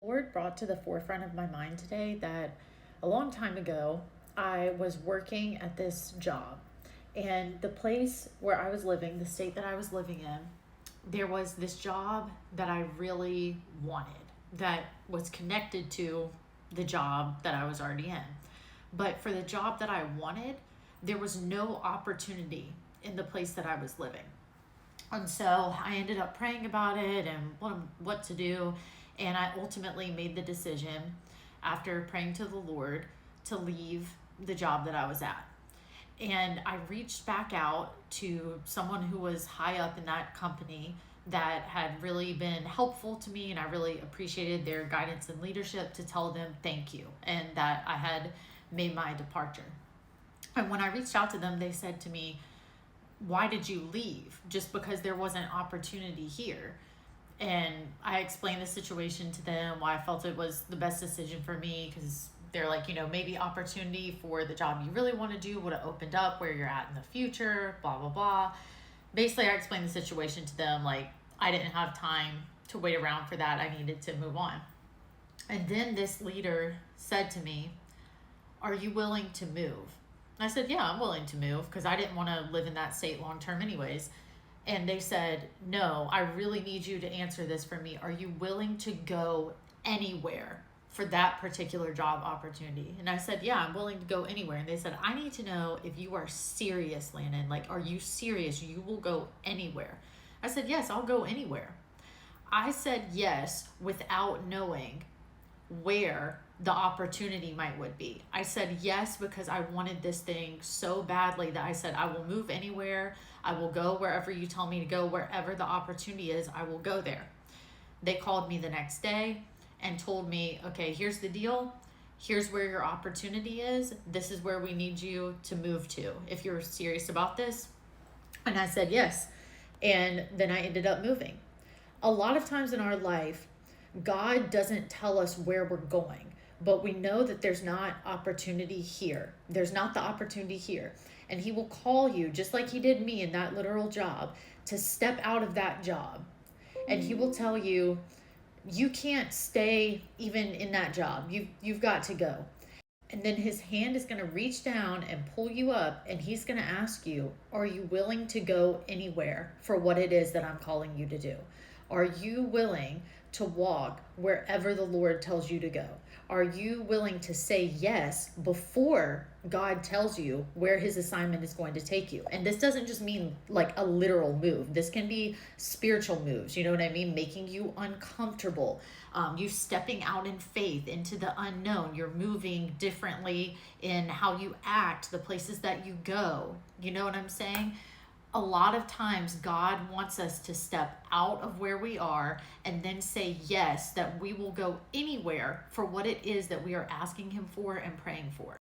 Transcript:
Lord brought to the forefront of my mind today that a long time ago, I was working at this job. And the place where I was living, the state that I was living in, there was this job that I really wanted that was connected to the job that I was already in. But for the job that I wanted, there was no opportunity in the place that I was living. And so I ended up praying about it and what to do. And I ultimately made the decision after praying to the Lord to leave the job that I was at. And I reached back out to someone who was high up in that company that had really been helpful to me, and I really appreciated their guidance and leadership, to tell them thank you and that I had made my departure. And when I reached out to them, they said to me, "Why did you leave? Just because there wasn't opportunity here?" And I explained the situation to them, why I felt it was the best decision for me, because they're like, maybe opportunity for the job you really want to do would have opened up where you're at in the future, blah, blah, blah. Basically, I explained the situation to them, like I didn't have time to wait around for that. I needed to move on. And then this leader said to me, "Are you willing to move?" I said, "Yeah, I'm willing to move," because I didn't want to live in that state long term anyways. And they said, "No, I really need you to answer this for me. Are you willing to go anywhere for that particular job opportunity?" And I said, "Yeah, I'm willing to go anywhere." And they said, "I need to know if you are serious, Landon. Like, are you serious? You will go anywhere." I said, "Yes, I'll go anywhere." I said yes without knowing where the opportunity might would be. I said yes because I wanted this thing so badly that I said, "I will move anywhere. I will go wherever you tell me to go. Wherever the opportunity is, I will go there." They called me the next day and told me, "Okay, here's the deal. Here's where your opportunity is. This is where we need you to move to if you're serious about this." And I said yes. And then I ended up moving. A lot of times in our life, God doesn't tell us where we're going, but we know that there's not opportunity here. There's not the opportunity here. And He will call you, just like He did me in that literal job, to step out of that job. And He will tell you, you can't stay even in that job. You've got to go. And then His hand is going to reach down and pull you up, and He's going to ask you, "Are you willing to go anywhere for what it is that I'm calling you to do? Are you willing to walk wherever the Lord tells you to go? Are you willing to say yes before God tells you where His assignment is going to take you?" And this doesn't just mean like a literal move. This can be spiritual moves. You know what I mean? Making you uncomfortable. You stepping out in faith into the unknown. You're moving differently in how you act, the places that you go. You know what I'm saying? A lot of times God wants us to step out of where we are and then say yes, that we will go anywhere for what it is that we are asking Him for and praying for.